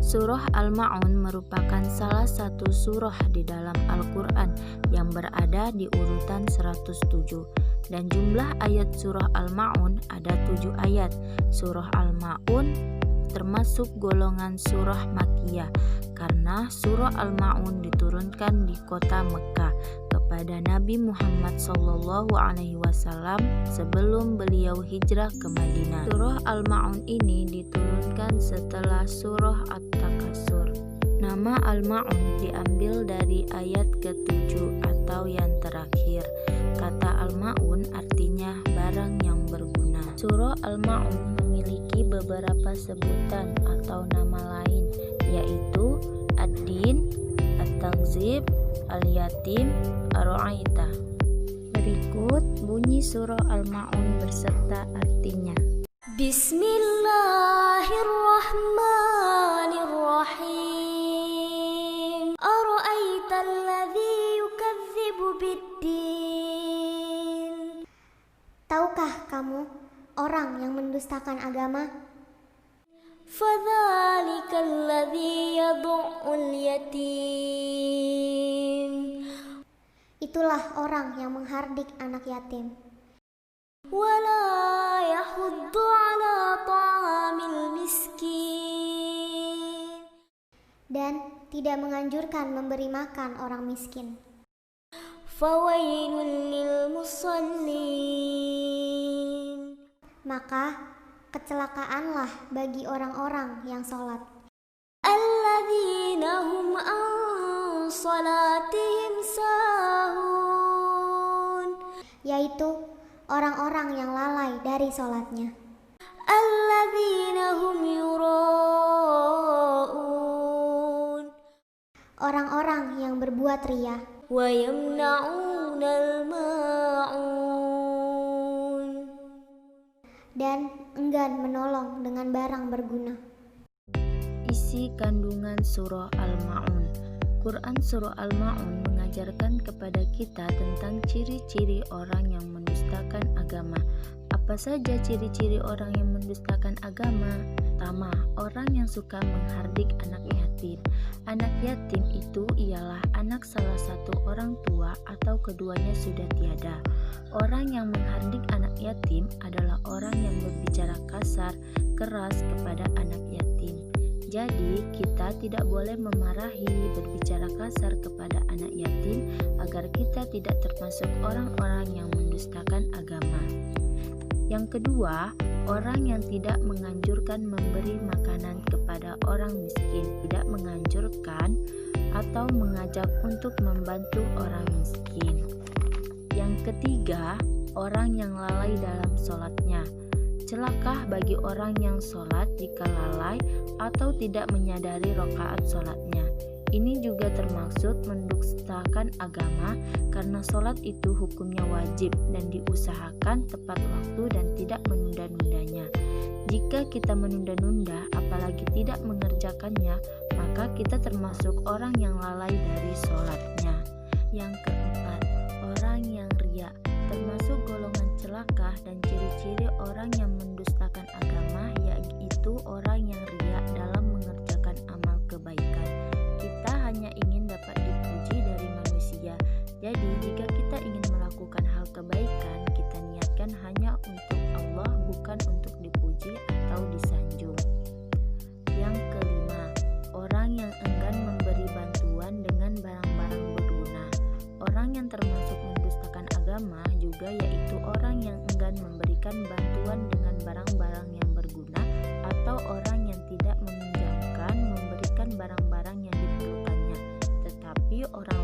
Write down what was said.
Surah Al-Ma'un merupakan salah satu surah di dalam Al-Quran yang berada di urutan 107, dan jumlah ayat surah Al-Ma'un ada 7 ayat. Surah Al-Ma'un termasuk golongan surah Makkiyah karena surah Al-Ma'un diturunkan di kota Mekah kepada Nabi Muhammad SAW sebelum beliau hijrah ke Madinah. Surah Al-Ma'un ini diturunkan setelah surah At-Takasur. Nama Al-Ma'un diambil dari ayat ke-7 atau yang terakhir. Kata Al-Ma'un artinya barang yang berguna. Surah Al-Ma'un memiliki beberapa sebutan atau nama lain, yaitu Ad-Din, At-Taghzib, Al-Yatim, Ar-Ra'aita. Berikut bunyi surah Al-Ma'un beserta artinya. Bismillahirrahmanirrahim. Ara'aita alladhi yukadzibu bid-din. Tahukah kamu orang yang mendustakan agama? Fadzalika alladhi yad'ul yatim. Itulah orang yang menghardik anak yatim. Wala yahuddu ala ta'amil miskin. Dan tidak menganjurkan memberi makan orang miskin. Fawailul lil musallin. Maka kecelakaanlah bagi orang-orang yang sholat. Alladzina hum an salatihim sahun. Yaitu orang-orang yang lalai dari sholatnya. Alladzina hum yura'un. Orang-orang yang berbuat riya. Wa yamna'unal ma'un. Dan enggan menolong dengan barang berguna. Isi kandungan surah Al-Ma'un. Quran surah Al-Ma'un mengajarkan kepada kita tentang ciri-ciri orang yang mendustakan agama. Apa saja ciri-ciri orang yang mendustakan agama? Pertama, orang yang suka menghardik anak yatim. Anak yatim itu ialah anak salah satu orang tua atau keduanya sudah tiada. Orang yang menghardik anak yatim adalah orang yang berbicara kasar, keras kepada anak yatim. Jadi, kita tidak boleh memarahi, berbicara kasar kepada anak yatim agar kita tidak termasuk orang-orang yang mendustakan agama. Yang kedua, orang yang tidak menganjurkan memberi makanan kepada orang miskin, tidak menganjurkan atau mengajak untuk membantu orang miskin. Yang ketiga, orang yang lalai dalam sholatnya. Celaka bagi orang yang sholat jika lalai atau tidak menyadari rakaat sholatnya. Ini juga termaksud mendustakan agama karena sholat itu hukumnya wajib dan diusahakan tepat waktu dan tidak menunda-nundanya. Jika kita menunda-nunda apalagi tidak mengerjakannya, maka kita termasuk orang yang lalai dari sholatnya. Yang keempat, orang yang riya, termasuk golongan celaka dan ciri-ciri orang yang mendustakan agama, yaitu orang yang riya dalam mengerjakan amal kebaikan. Kita hanya ingin dapat dipuji dari manusia. Jadi jika kita ingin melakukan hal kebaikan, kita niatkan hanya untuk Allah, bukan untuk dipuji atau disanjung. Yang kelima, orang yang enggan memberi bantuan dengan barang-barang berguna. Orang yang termasuk mendustakan agama juga yaitu orang yang enggan memberikan bantuan dengan barang-barang yang berguna atau orang yang tidak meminjamkan, memberikan barang-barang yang diperlukannya, tetapi orang